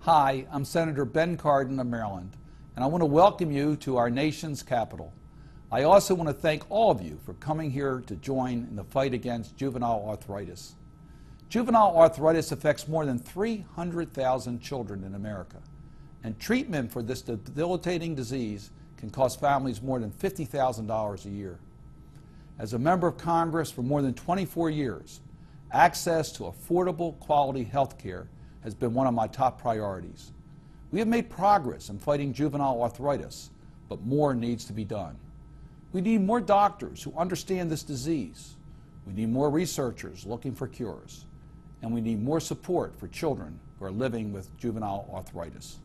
Hi, I'm Senator Ben Cardin of Maryland, and I want to welcome you to our nation's capital. I also want to thank all of you for coming here to join in the fight against juvenile arthritis. Juvenile arthritis affects more than 300,000 children in America, and treatment for this debilitating disease can cost families more than $50,000 a year. As a member of Congress for more than 24 years, access to affordable, quality health care has been one of my top priorities. We have made progress in fighting juvenile arthritis, but more needs to be done. We need more doctors who understand this disease. We need more researchers looking for cures. And we need more support for children who are living with juvenile arthritis.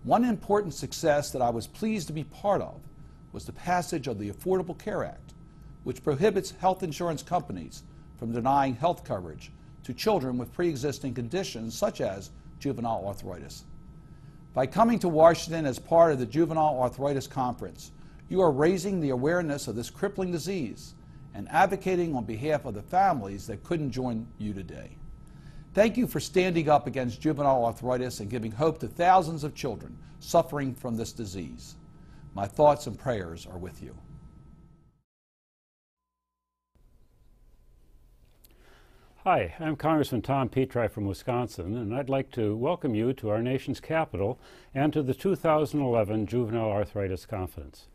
One important success that I was pleased to be part of was the passage of the Affordable Care Act, which prohibits health insurance companies from denying health coverage to children with pre-existing conditions such as juvenile arthritis. By coming to Washington as part of the Juvenile Arthritis Conference, you are raising the awareness of this crippling disease and advocating on behalf of the families that couldn't join you today. Thank you for standing up against juvenile arthritis and giving hope to thousands of children suffering from this disease. My thoughts and prayers are with you. Hi, I'm Congressman Tom Petri from Wisconsin, and I'd like to welcome you to our nation's capital and to the 2011 Juvenile Arthritis Conference.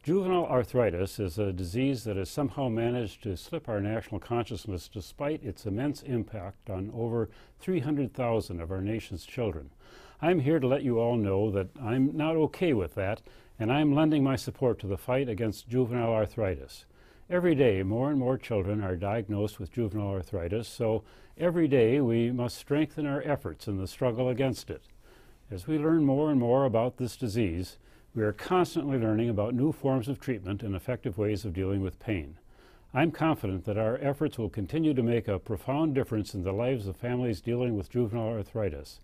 Juvenile arthritis is a disease that has somehow managed to slip our national consciousness despite its immense impact on over 300,000 of our nation's children. I'm here to let you all know that I'm not okay with that, and I'm lending my support to the fight against juvenile arthritis. Every day, more and more children are diagnosed with juvenile arthritis, so every day we must strengthen our efforts in the struggle against it. As we learn more and more about this disease, we are constantly learning about new forms of treatment and effective ways of dealing with pain. I'm confident that our efforts will continue to make a profound difference in the lives of families dealing with juvenile arthritis,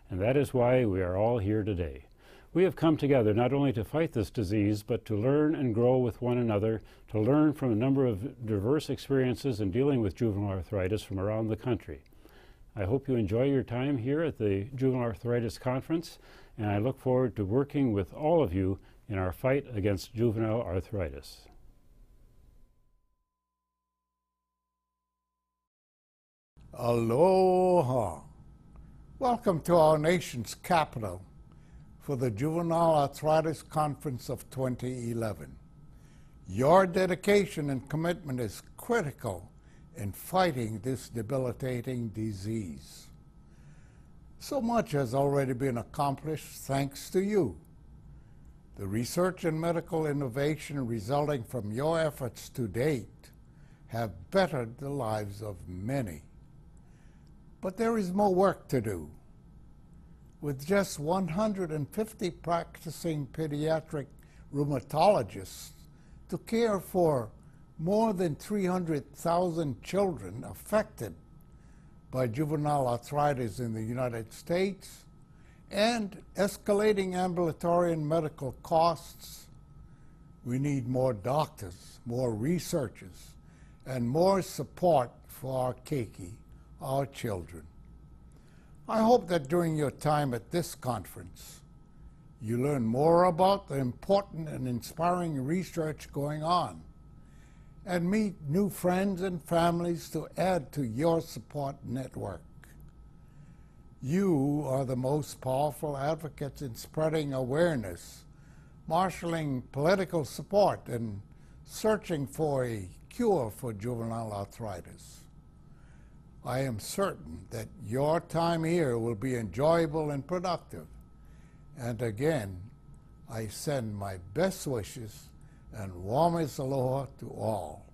and that is why we are all here today. We have come together not only to fight this disease, but to learn and grow with one another, to learn from a number of diverse experiences in dealing with juvenile arthritis from around the country. I hope you enjoy your time here at the Juvenile Arthritis Conference, and I look forward to working with all of you in our fight against juvenile arthritis. Aloha. Welcome to our nation's capital for the Juvenile Arthritis Conference of 2011. Your dedication and commitment is critical in fighting this debilitating disease. So much has already been accomplished thanks to you. The research and medical innovation resulting from your efforts to date have bettered the lives of many. But there is more work to do. With just 150 practicing pediatric rheumatologists to care for more than 300,000 children affected by juvenile arthritis in the United States, and escalating ambulatory and medical costs, we need more doctors, more researchers, and more support for our keiki, our children. I hope that during your time at this conference, you learn more about the important and inspiring research going on, and meet new friends and families to add to your support network. You are the most powerful advocates in spreading awareness, marshaling political support, and searching for a cure for juvenile arthritis. I am certain that your time here will be enjoyable and productive. And again, I send my best wishes and warmest aloha to all.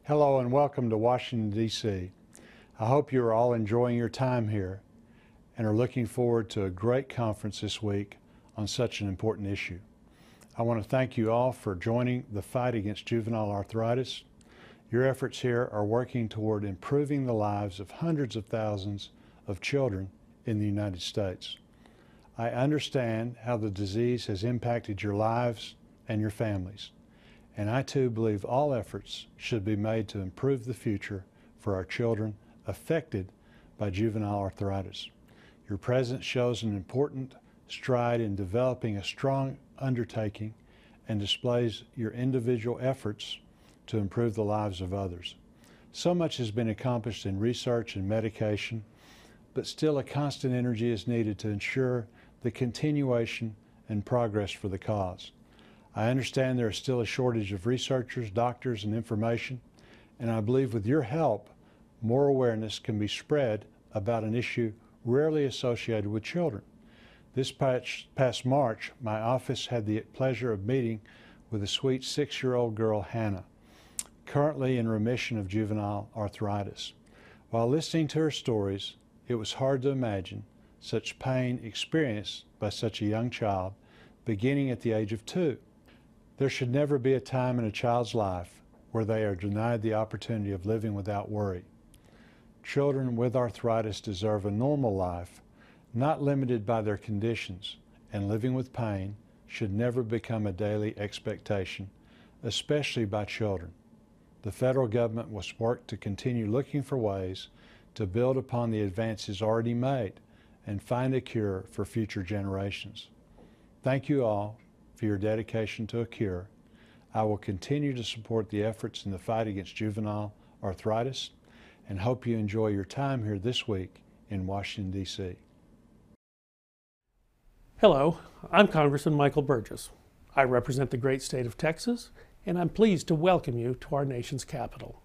Hello and welcome to Washington, D.C. I hope you are all enjoying your time here and are looking forward to a great conference this week on such an important issue. I want to thank you all for joining the fight against juvenile arthritis. Your efforts here are working toward improving the lives of hundreds of thousands of children in the United States. I understand how the disease has impacted your lives and your families, and I too believe all efforts should be made to improve the future for our children affected by juvenile arthritis. Your presence shows an important stride in developing a strong undertaking and displays your individual efforts to improve the lives of others. So much has been accomplished in research and medication, but still a constant energy is needed to ensure the continuation and progress for the cause. I understand there is still a shortage of researchers, doctors, and information, and I believe with your help, more awareness can be spread about an issue rarely associated with children. This past March, my office had the pleasure of meeting with a sweet 6-year-old girl, Hannah, currently in remission of juvenile arthritis. While listening to her stories, it was hard to imagine such pain experienced by such a young child beginning at the age of 2. There should never be a time in a child's life where they are denied the opportunity of living without worry. Children with arthritis deserve a normal life, not limited by their conditions, and living with pain should never become a daily expectation, especially by children. The federal government must work to continue looking for ways to build upon the advances already made and find a cure for future generations. Thank you all for your dedication to a cure. I will continue to support the efforts in the fight against juvenile arthritis and hope you enjoy your time here this week in Washington, D.C. Hello, I'm Congressman Michael Burgess. I represent the great state of Texas, and I'm pleased to welcome you to our nation's capital.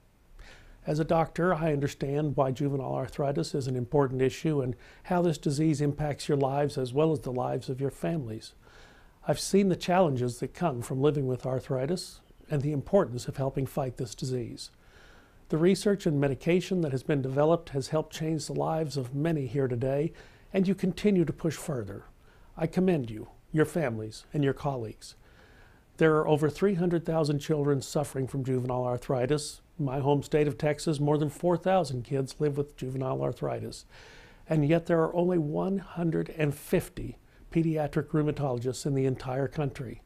As a doctor, I understand why juvenile arthritis is an important issue and how this disease impacts your lives as well as the lives of your families. I've seen the challenges that come from living with arthritis and the importance of helping fight this disease. The research and medication that has been developed has helped change the lives of many here today, and you continue to push further. I commend you, your families, and your colleagues. There are over 300,000 children suffering from juvenile arthritis. In my home state of Texas, more than 4,000 kids live with juvenile arthritis, and yet there are only 150 pediatric rheumatologists in the entire country.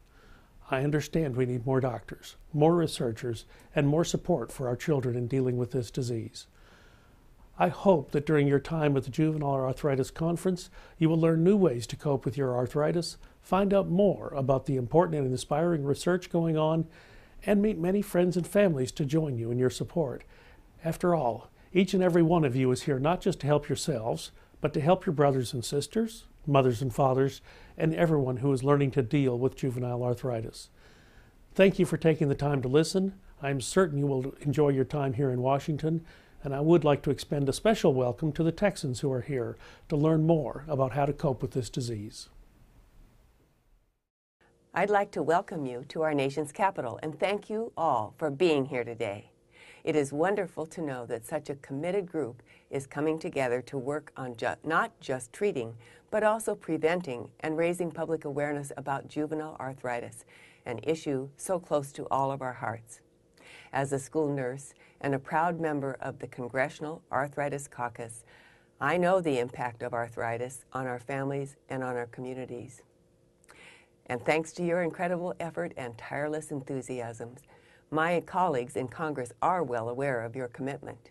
I understand we need more doctors, more researchers, and more support for our children in dealing with this disease. I hope that during your time at the Juvenile Arthritis Conference, you will learn new ways to cope with your arthritis, find out more about the important and inspiring research going on, and meet many friends and families to join you in your support. After all, each and every one of you is here not just to help yourselves, but to help your brothers and sisters, mothers and fathers, and everyone who is learning to deal with juvenile arthritis. Thank you for taking the time to listen. I am certain you will enjoy your time here in Washington, and I would like to extend a special welcome to the Texans who are here to learn more about how to cope with this disease. I'd like to welcome you to our nation's capital and thank you all for being here today. It is wonderful to know that such a committed group is coming together to work on not just treating, but also preventing and raising public awareness about juvenile arthritis, an issue so close to all of our hearts. As a school nurse and a proud member of the Congressional Arthritis Caucus, I know the impact of arthritis on our families and on our communities. And thanks to your incredible effort and tireless enthusiasms, my colleagues in Congress are well aware of your commitment.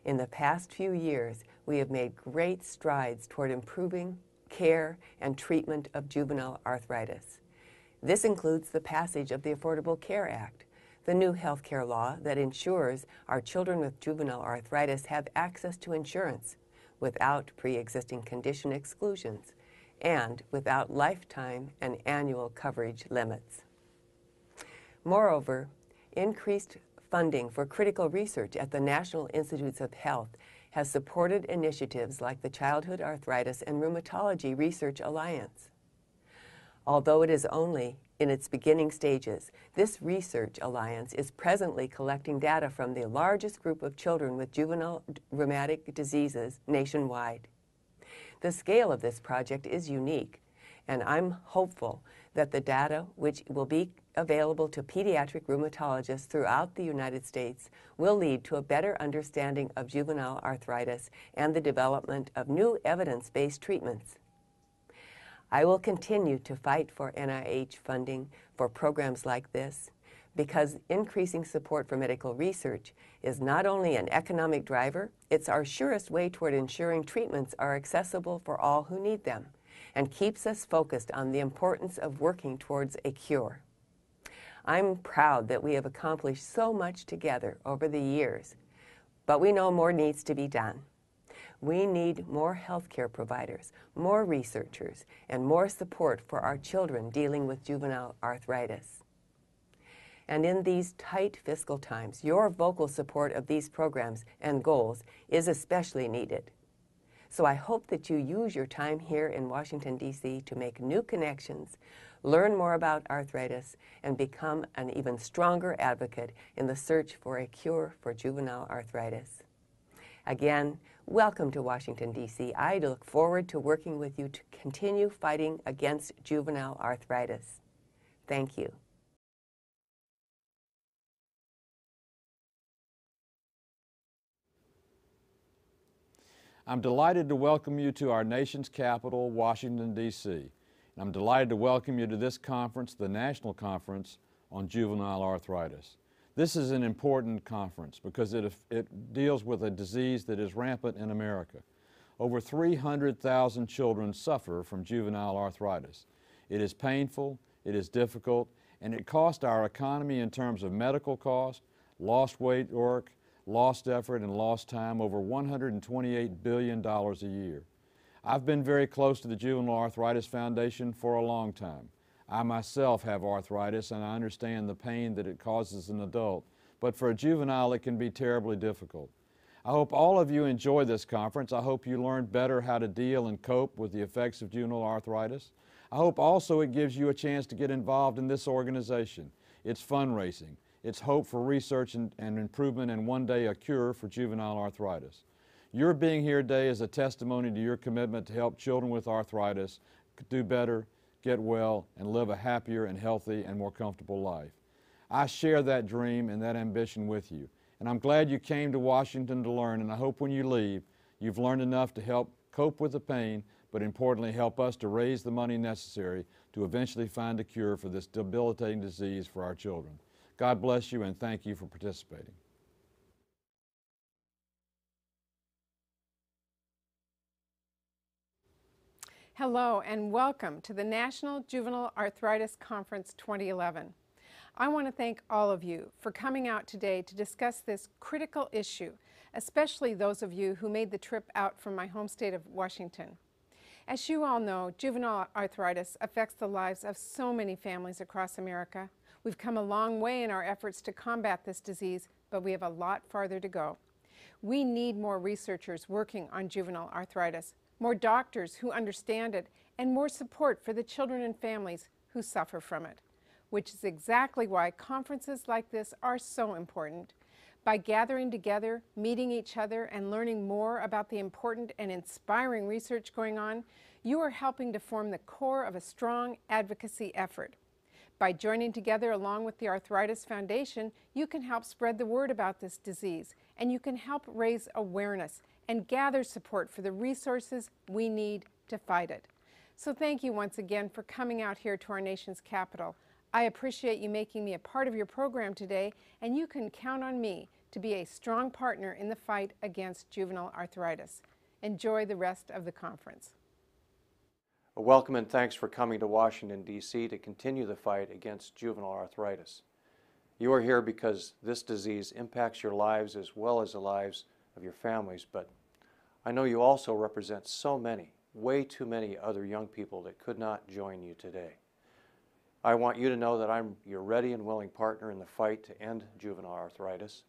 In the past few years, we have made great strides toward improving care and treatment of juvenile arthritis. This includes the passage of the Affordable Care Act, the new health care law that ensures our children with juvenile arthritis have access to insurance without pre-existing condition exclusions and without lifetime and annual coverage limits. Moreover, increased funding for critical research at the National Institutes of Health has supported initiatives like the Childhood Arthritis and Rheumatology Research Alliance. Although it is only in its beginning stages, this research alliance is presently collecting data from the largest group of children with juvenile rheumatic diseases nationwide. The scale of this project is unique, and I'm hopeful that the data, which will be available to pediatric rheumatologists throughout the United States, will lead to a better understanding of juvenile arthritis and the development of new evidence-based treatments. I will continue to fight for NIH funding for programs like this, because increasing support for medical research is not only an economic driver, it's our surest way toward ensuring treatments are accessible for all who need them, and keeps us focused on the importance of working towards a cure. I'm proud that we have accomplished so much together over the years, but we know more needs to be done. We need more healthcare providers, more researchers, and more support for our children dealing with juvenile arthritis. And in these tight fiscal times, your vocal support of these programs and goals is especially needed. So I hope that you use your time here in Washington, D.C. to make new connections, learn more about arthritis, and become an even stronger advocate in the search for a cure for juvenile arthritis. Again, welcome to Washington, D.C. I look forward to working with you to continue fighting against juvenile arthritis. Thank you. I'm delighted to welcome you to our nation's capital, Washington, D.C. And I'm delighted to welcome you to this conference, the National Conference on Juvenile Arthritis. This is an important conference because it deals with a disease that is rampant in America. Over 300,000 children suffer from juvenile arthritis. It is painful, it is difficult, and it costs our economy in terms of medical costs, lost work, lost effort, and lost time over $128 billion a year. I've been very close to the Juvenile Arthritis Foundation for a long time. I myself have arthritis and I understand the pain that it causes an adult, but for a juvenile it can be terribly difficult. I hope all of you enjoy this conference. I hope you learn better how to deal and cope with the effects of juvenile arthritis. I hope also it gives you a chance to get involved in this organization. It's fundraising. It's hope for research and improvement and one day a cure for juvenile arthritis. Your being here today is a testimony to your commitment to help children with arthritis do better, get well, and live a happier and healthy and more comfortable life. I share that dream and that ambition with you, and I'm glad you came to Washington to learn, and I hope when you leave, you've learned enough to help cope with the pain, but importantly help us to raise the money necessary to eventually find a cure for this debilitating disease for our children. God bless you and thank you for participating. Hello and welcome to the National Juvenile Arthritis Conference 2011. I want to thank all of you for coming out today to discuss this critical issue, especially those of you who made the trip out from my home state of Washington. As you all know, juvenile arthritis affects the lives of so many families across America. We've come a long way in our efforts to combat this disease, but we have a lot farther to go. We need more researchers working on juvenile arthritis, more doctors who understand it, and more support for the children and families who suffer from it, which is exactly why conferences like this are so important. By gathering together, meeting each other, and learning more about the important and inspiring research going on, you are helping to form the core of a strong advocacy effort. By joining together along with the Arthritis Foundation, you can help spread the word about this disease, and you can help raise awareness and gather support for the resources we need to fight it. So thank you once again for coming out here to our nation's capital. I appreciate you making me a part of your program today, and you can count on me to be a strong partner in the fight against juvenile arthritis. Enjoy the rest of the conference. Welcome and thanks for coming to Washington, D.C. to continue the fight against juvenile arthritis. You are here because this disease impacts your lives as well as the lives of your families, but I know you also represent so many, way too many other young people that could not join you today. I want you to know that I'm your ready and willing partner in the fight to end juvenile arthritis.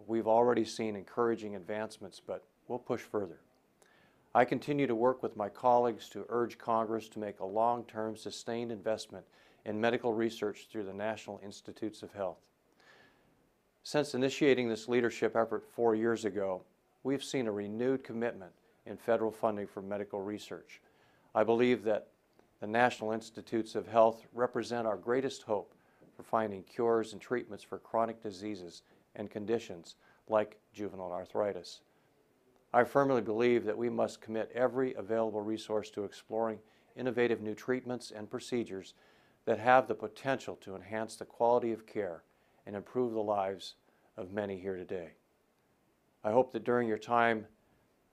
We've already seen encouraging advancements, but we'll push further. I continue to work with my colleagues to urge Congress to make a long-term sustained investment in medical research through the National Institutes of Health. Since initiating this leadership effort 4 years ago, we've seen a renewed commitment in federal funding for medical research. I believe that the National Institutes of Health represent our greatest hope for finding cures and treatments for chronic diseases and conditions like juvenile arthritis. I firmly believe that we must commit every available resource to exploring innovative new treatments and procedures that have the potential to enhance the quality of care and improve the lives of many here today. I hope that during your time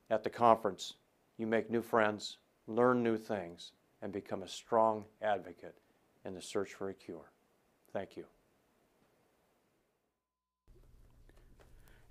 at the conference, you make new friends, learn new things, and become a strong advocate in the search for a cure. Thank you.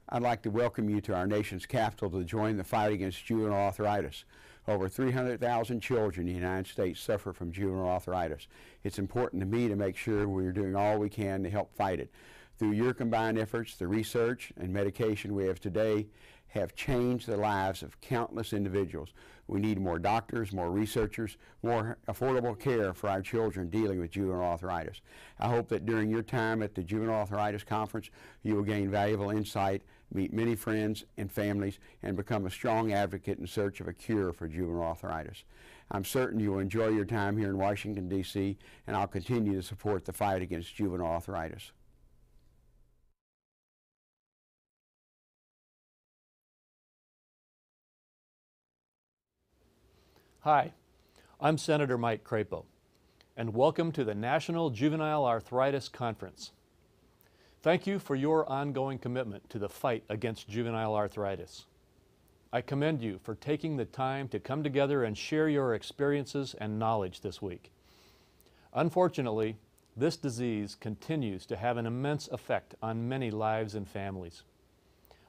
I'd like to welcome you to our nation's capital to join the fight against juvenile arthritis. Over 300,000 children in the United States suffer from juvenile arthritis. It's important to me to make sure we're doing all we can to help fight it. Through your combined efforts, the research and medication we have today have changed the lives of countless individuals. We need more doctors, more researchers, more affordable care for our children dealing with juvenile arthritis. I hope that during your time at the Juvenile Arthritis Conference, you will gain valuable insight, meet many friends and families, and become a strong advocate in search of a cure for juvenile arthritis. I'm certain you will enjoy your time here in Washington, D.C., and I'll continue to support the fight against juvenile arthritis. Hi, I'm Senator Mike Crapo, and welcome to the National Juvenile Arthritis Conference. Thank you for your ongoing commitment to the fight against juvenile arthritis. I commend you for taking the time to come together and share your experiences and knowledge this week. Unfortunately, this disease continues to have an immense effect on many lives and families.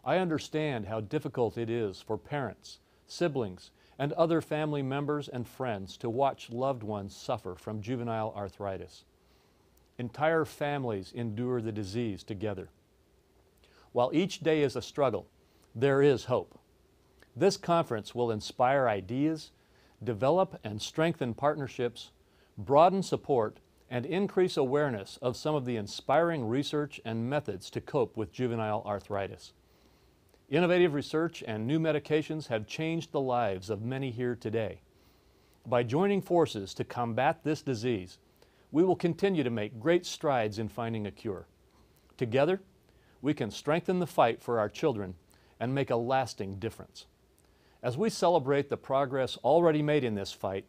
I understand how difficult it is for parents, siblings, and other family members and friends to watch loved ones suffer from juvenile arthritis. Entire families endure the disease together. While each day is a struggle, there is hope. This conference will inspire ideas, develop and strengthen partnerships, broaden support, and increase awareness of some of the inspiring research and methods to cope with juvenile arthritis. Innovative research and new medications have changed the lives of many here today. By joining forces to combat this disease, we will continue to make great strides in finding a cure. Together, we can strengthen the fight for our children and make a lasting difference. As we celebrate the progress already made in this fight,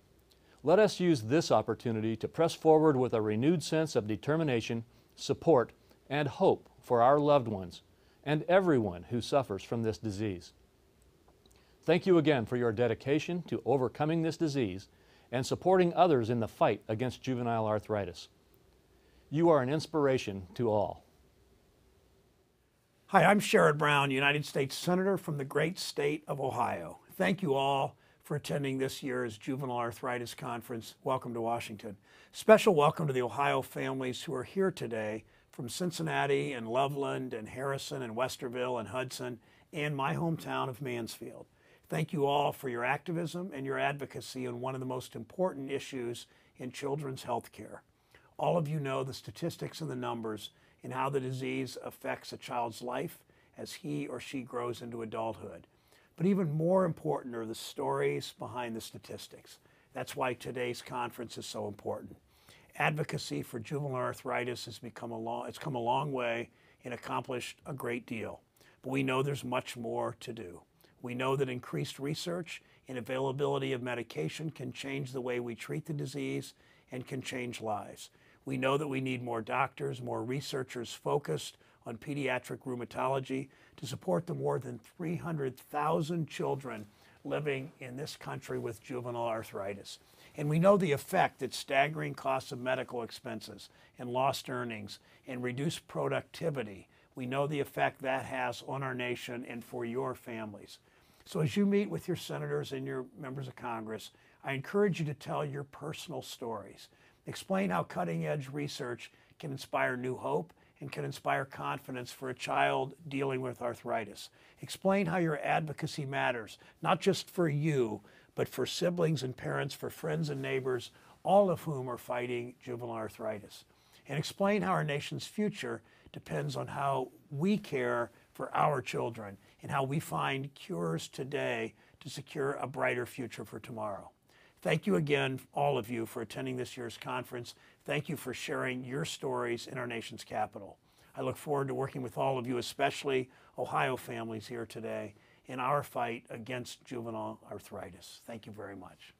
let us use this opportunity to press forward with a renewed sense of determination, support, and hope for our loved ones and everyone who suffers from this disease. Thank you again for your dedication to overcoming this disease and supporting others in the fight against juvenile arthritis. You are an inspiration to all. Hi, I'm Sherrod Brown, United States Senator from the great state of Ohio. Thank you all for attending this year's Juvenile Arthritis Conference. Welcome to Washington. Special welcome to the Ohio families who are here today from Cincinnati and Loveland and Harrison and Westerville and Hudson and my hometown of Mansfield. Thank you all for your activism and your advocacy on one of the most important issues in children's health care. All of you know the statistics and the numbers and how the disease affects a child's life as he or she grows into adulthood. But even more important are the stories behind the statistics. That's why today's conference is so important. Advocacy for juvenile arthritis has come a long way and accomplished a great deal. But we know there's much more to do. We know that increased research and availability of medication can change the way we treat the disease and can change lives. We know that we need more doctors, more researchers focused on pediatric rheumatology to support the more than 300,000 children living in this country with juvenile arthritis. And we know the effect that staggering costs of medical expenses and lost earnings and reduced productivity, we know the effect that has on our nation and for your families. So as you meet with your senators and your members of Congress, I encourage you to tell your personal stories. Explain how cutting-edge research can inspire new hope and can inspire confidence for a child dealing with arthritis. Explain how your advocacy matters, not just for you, but for siblings and parents, for friends and neighbors, all of whom are fighting juvenile arthritis. And explain how our nation's future depends on how we care for our children and how we find cures today to secure a brighter future for tomorrow. Thank you again, all of you, for attending this year's conference. Thank you for sharing your stories in our nation's capital. I look forward to working with all of you, especially Ohio families here today, in our fight against juvenile arthritis. Thank you very much.